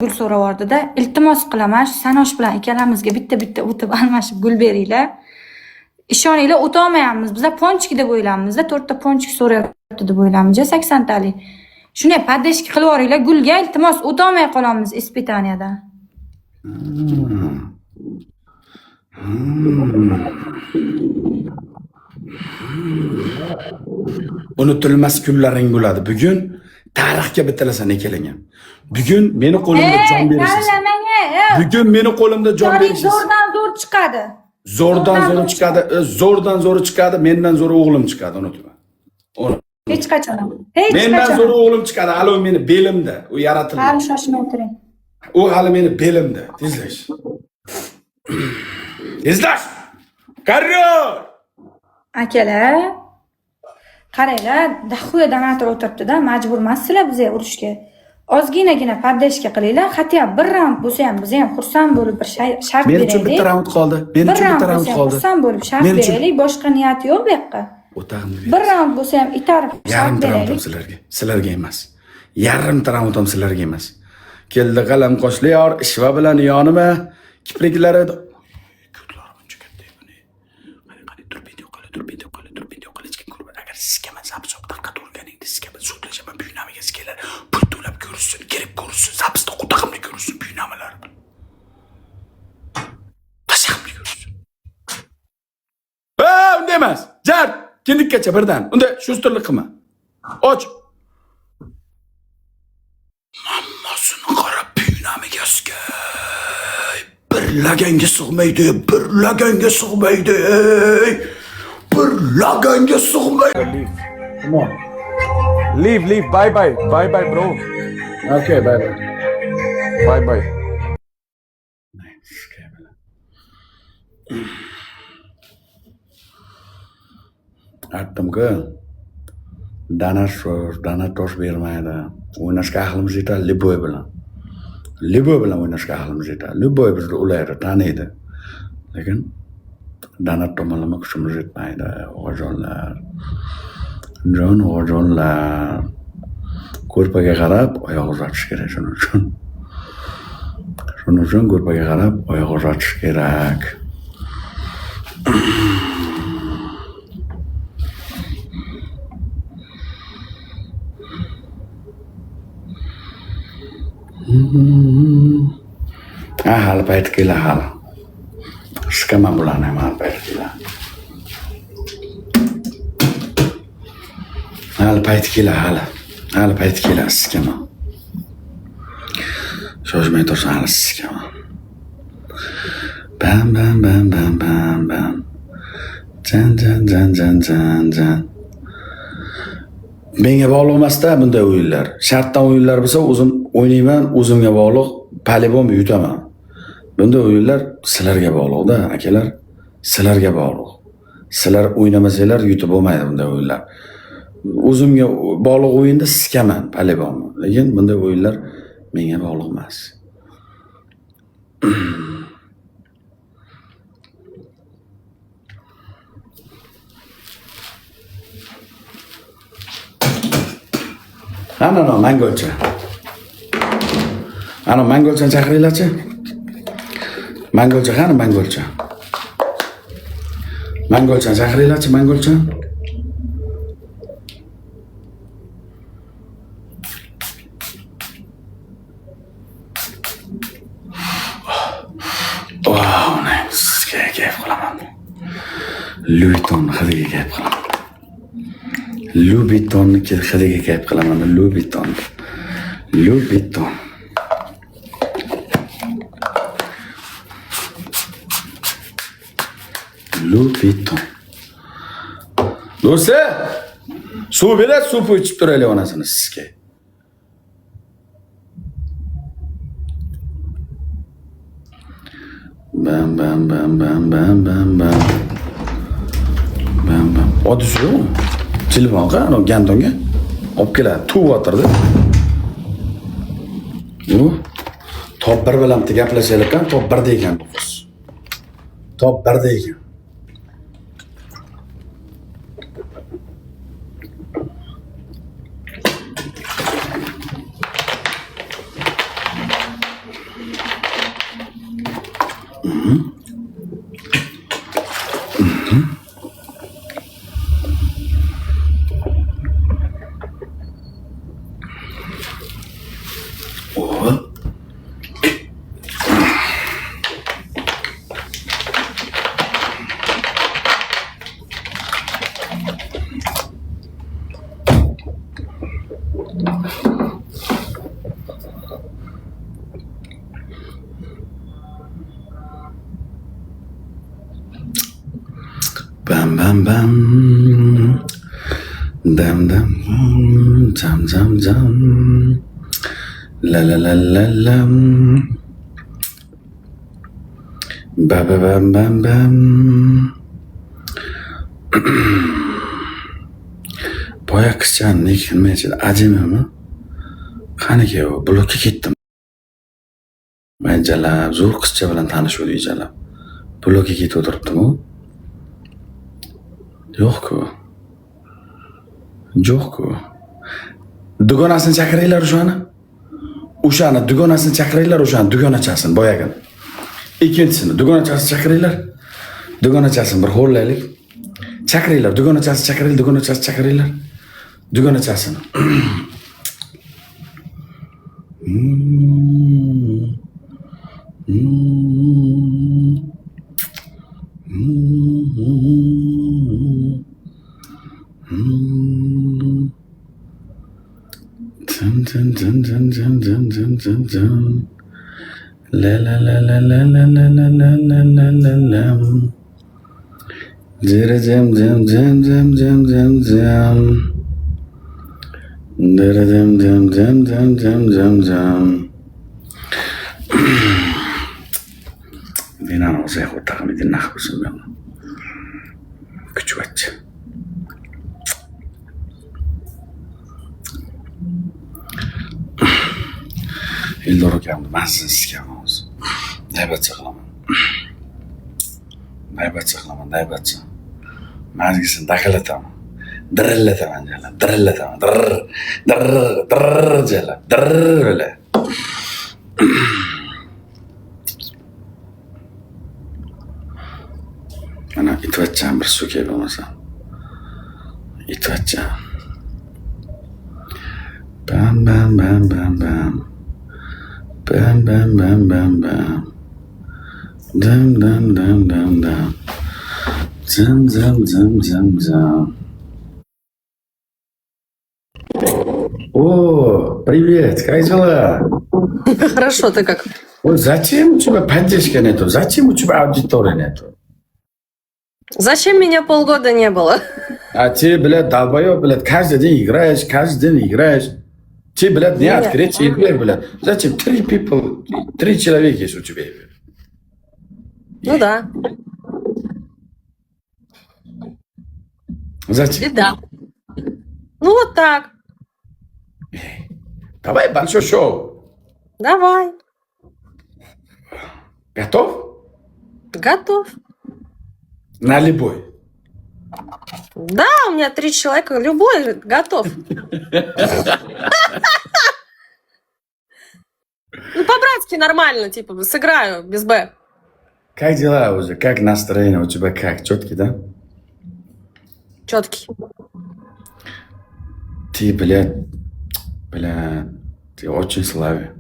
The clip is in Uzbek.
gul so'ravordida, iltimos qilaman, Sanosh bilan ikkalamizga bitta-bitta o'tib almashib gul beringlar. Ishoninglar, o'ta olmayapmiz. Bizlar ponchik deb o'ylamamizda, 4 ta ponchik so'rayapti deb o'ylamiz, 80 talik. Shunday paddeshka qilib yuboringlar, gulga iltimos o'ta olmay qolamiz Ispitaniyadan. Unutilmas kunlaring bo'ladi. Bugun tarixga bitalasan ekelingan. Bugun meni qo'limda jon berasiz. Bugun meni qo'limda jon berasiz. Zo'rdan zo'r chiqadi. Zo'rdan zo'ri chiqadi, mendan zo'ri o'g'lim chiqadi, unutma. Hech qachon. Mendan zo'ri o'g'lim chiqadi, hali u meni belimda, u yaratildi. Hali shoshmay turing. U hali meni belimda. Tezlash. Tezlash. Qaror! Akalar, qaranglar, dahuya donator o'tiribdi-da, majbur emassizlar bizga urushga. Ozginagina paddeshka qilinglar, hatto bir raund bo'lsa ham biz ham xursand bo'lib bir shart beraylik. Men uchun bitta raund qoldi. Men uchun bitta raund qoldi. Xursand bo'lib shart beraylik, boshqa niyat yo'q bu yoqqa. O'tag'imni bir raund bo'lsa ham itarib shart beraylik. Sizlarga emas. Yarimta raund ham sizlarga emas. Keldi qalam qoshli yor, ishva bilan yonima, kipriklari Sizga zapsop tarqat o'rganingda, sizga sudlashaman buynamiga kelar. Pul to'lab ko'rsin, kirib ko'rsin, zapsda qutaqimni ko'rsin buynamalar. Tashqamni ko'rsin. Unday emas. Jar, kindikkacha birdan. Unda shu ustunlik qilma. Och. Mammasini qarab buynamiga skay. Birlaganga sig'maydi, birlaganga sig'maydi. Laganga sig'maydi. Come on. Leave. Bye, bro. Okay, bye. Bye. Aytdimku, dana tosh bermaydi. O'ynashga aqlimiz yetadi Liboy bilan. Liboy bilan o'ynashga aqlimiz yetadi. Liboy bizni ularni taniydi. Lekin Danat tomonlama kuchimiz yetmaydi, o'g'ajonlar. O'g'ajonlar. Ko'rpaga qarab oyoq uzatish kerak shuning uchun. Shuning uchun ko'rpaga qarab oyoq uzatish kerak. Hali payt keladi hali. Skama bulan ham albaytdilar. Hali payt keladi. Skama. Shoshmay tursan hali skama. Bam. Jan. Menga bog'liq emas-da bunday o'yinlar. Shartdan o'yinlar bo'lsa, o'zim o'ynayman, o'zimga bog'liq, palibom yutaman. Bunday o'yinlar sizlarga bog'liq-da, akalar. Sizlarga bog'liq. Sizlar o'ynamasanglar yutib bo'lmaydi bunday o'yinlar. O'zimga bog'liq o'yinda sikaman, palibom. Lekin bunday o'yinlar menga bog'liq emas. Ana, mangolcha. Ana mangolchani chaqiringlar-chi. Mangolcha qani mangolcha? Mangolchani chaqiringlar-chi, mangolcha. Wow, sizga kayf qilaman. Louis Vuitton hadiga kayf qilaman. Louis Vuitton hadiga kayf qilaman. Louis Vuitton. Do'stlar, suv beradi, suv ichib turaylik onasini sizga. Bam. Oddiy yo'q. Telefonga, ana gandonga olib keladi, tuv o'tirdi. Top 1 bilan gaplashaylik ekan, top 1da ekan bu qiz. Top 1da ekan. O. Bam bam bam. Dam dam jam jam jam. La la la la lam. Ba ba bam bam bam. Boya qizchani lekin nima ichida ajimimi? Qaniga u blokka ketdim. Men jalab zo'r qizcha bilan tanishuvdik jalab. Blokka ketib o'tiribdim-ku. Yo'q-ku. Yo'q-ku. Dugonasini chaqiringlar o'shani. O'shani dugonasini chaqiringlar, o'shani dugonachasini boyagini. Ikkinchisini dugonachasini chaqiringlar. Dugonachasini bir ho'llaylik. Chaqiringlar, dugonachasini chaqiringlar, dugonachasini chaqiringlar. Dugonachasini. Dun dun dun dun dun dun dun dun. La la la la la la la la la la la la la. Jam jam jam jam jam jam jam jam. Jam jam jam jam jam jam jam. Ben ana o'zay o'taqim edin naqbism ben. Küçüvatçı. Ildor ukamni man sizni sikamiz. Naybatcha qilaman. Naybatcha. Mazgisini daqillataman. Dirillataman jalab. Dirillataman. Dirr jalab. Dirr o'la. Mana itvatchan bir so'kay bo'lmasa. Itvatchan. Bam bam bam bam bam. Bam bam bam bam bam. Dam dam dam dam dam. Zam zam zam zam zam. О, привет, как дела? Хорошо, ты как? Вот зачем у тебя поддержки нету? Зачем у тебя аудитории нету? Зачем меня полгода не было? А ты, блядь, долбоёб, блядь, каждый день играешь. Ты, блядь, не Нет. открыть дверь, блядь. Зачем? 3 человека есть у тебя. Ну да. Зачем? Беда. Ну вот так. Давай большой шоу. Давай. Готов? Готов. На любой. Да, у меня 3 человека. Любой готов. Ну, по-братски нормально, типа, сыграю без Б. Как дела уже? Как настроение у тебя? Как? Четкий, да? Четкий. Ты, блядь, ты очень славен.